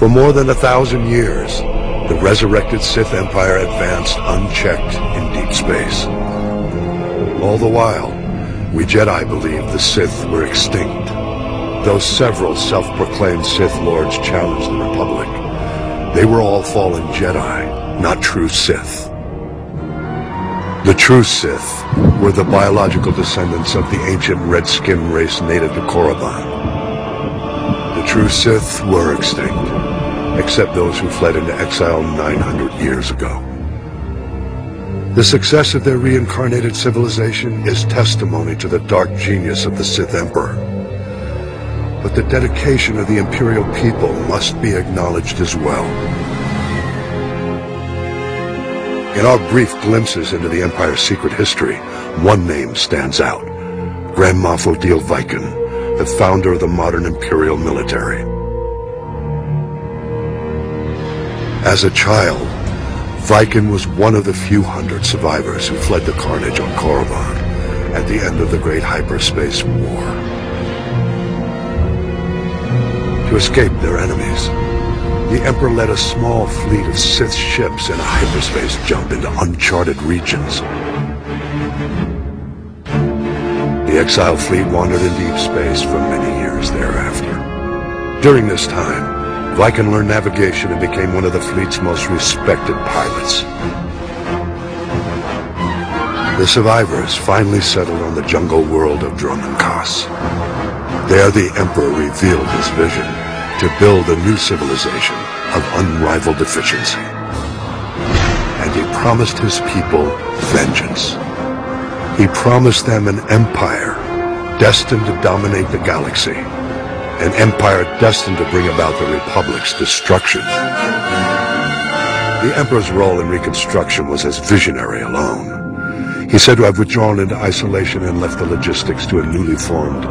For more than 1,000 years, the resurrected Sith Empire advanced unchecked in deep space. All the while, we Jedi believed the Sith were extinct. Though several self-proclaimed Sith Lords challenged the Republic, they were all fallen Jedi, not true Sith. The true Sith were the biological descendants of the ancient red-skinned race native to Korriban. The true Sith were extinct, except those who fled into exile 900 years ago. The success of their reincarnated civilization is testimony to the dark genius of the Sith Emperor. But the dedication of the Imperial people must be acknowledged as well. In our brief glimpses into the Empire's secret history, one name stands out: Grand Moff Odile Viken, the founder of the modern Imperial military. As a child, Viken was one of the few hundred survivors who fled the carnage on Korriban at the end of the Great Hyperspace War. To escape their enemies, the Emperor led a small fleet of Sith ships in a hyperspace jump into uncharted regions. The exiled fleet wandered in deep space for many years thereafter. During this time, Viken learned navigation and became one of the fleet's most respected pilots. The survivors finally settled on the jungle world of Dromund Kaas. There the Emperor revealed his vision to build a new civilization of unrivaled efficiency. And he promised his people vengeance. He promised them an empire destined to dominate the galaxy, an empire destined to bring about the Republic's destruction. The Emperor's role in Reconstruction was as visionary alone. He said to have withdrawn into isolation and left the logistics to a newly formed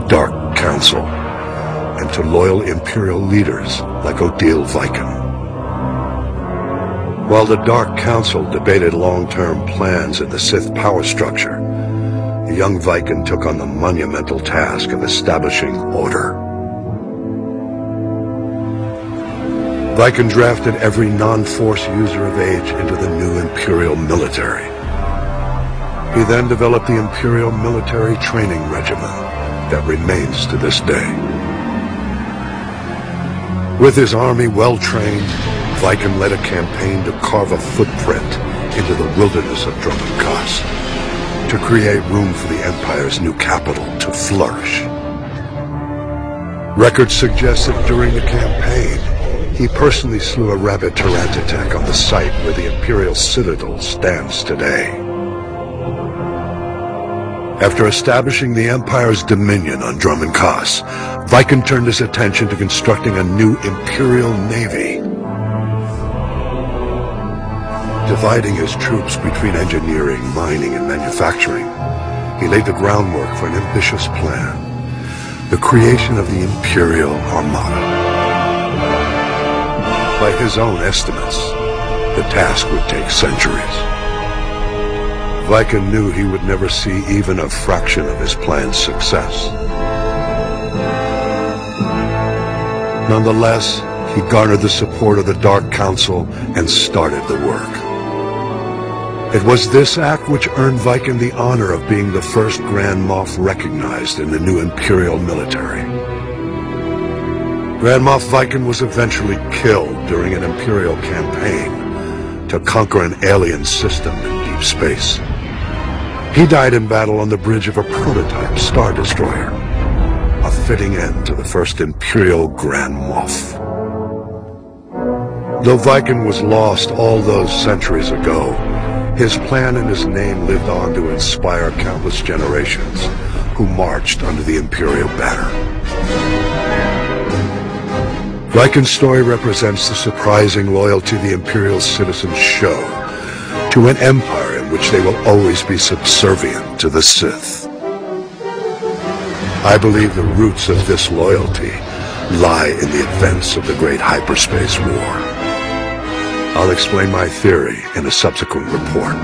Dark Council and to loyal Imperial leaders like Odile Viken. While the Dark Council debated long-term plans in the Sith power structure, the young Viken took on the monumental task of establishing order. Viken drafted every non-Force user of age into the new Imperial military. He then developed the Imperial Military Training Regimen that remains to this day. With his army well-trained, Viken led a campaign to carve a footprint into the wilderness of Dromund Kaas, to create room for the Empire's new capital to flourish. Records suggest that during the campaign, he personally slew a rabid Tarantatek on the site where the Imperial Citadel stands today. After establishing the Empire's dominion on Dromund Kaas, Viken turned his attention to constructing a new Imperial Navy. Dividing his troops between engineering, mining, and manufacturing, he laid the groundwork for an ambitious plan: the creation of the Imperial Armada. By his own estimates, the task would take centuries. Viken knew he would never see even a fraction of his plan's success. Nonetheless, he garnered the support of the Dark Council and started the work. It was this act which earned Viken the honor of being the first Grand Moff recognized in the new Imperial military. Grand Moff Viken was eventually killed during an Imperial campaign to conquer an alien system in deep space. He died in battle on the bridge of a prototype Star Destroyer, a fitting end to the first Imperial Grand Moff. Though Viken was lost all those centuries ago, his plan and his name lived on to inspire countless generations who marched under the Imperial banner. Viken's story represents the surprising loyalty the Imperial citizens show to an empire in which they will always be subservient to the Sith. I believe the roots of this loyalty lie in the events of the Great Hyperspace War. I'll explain my theory in a subsequent report.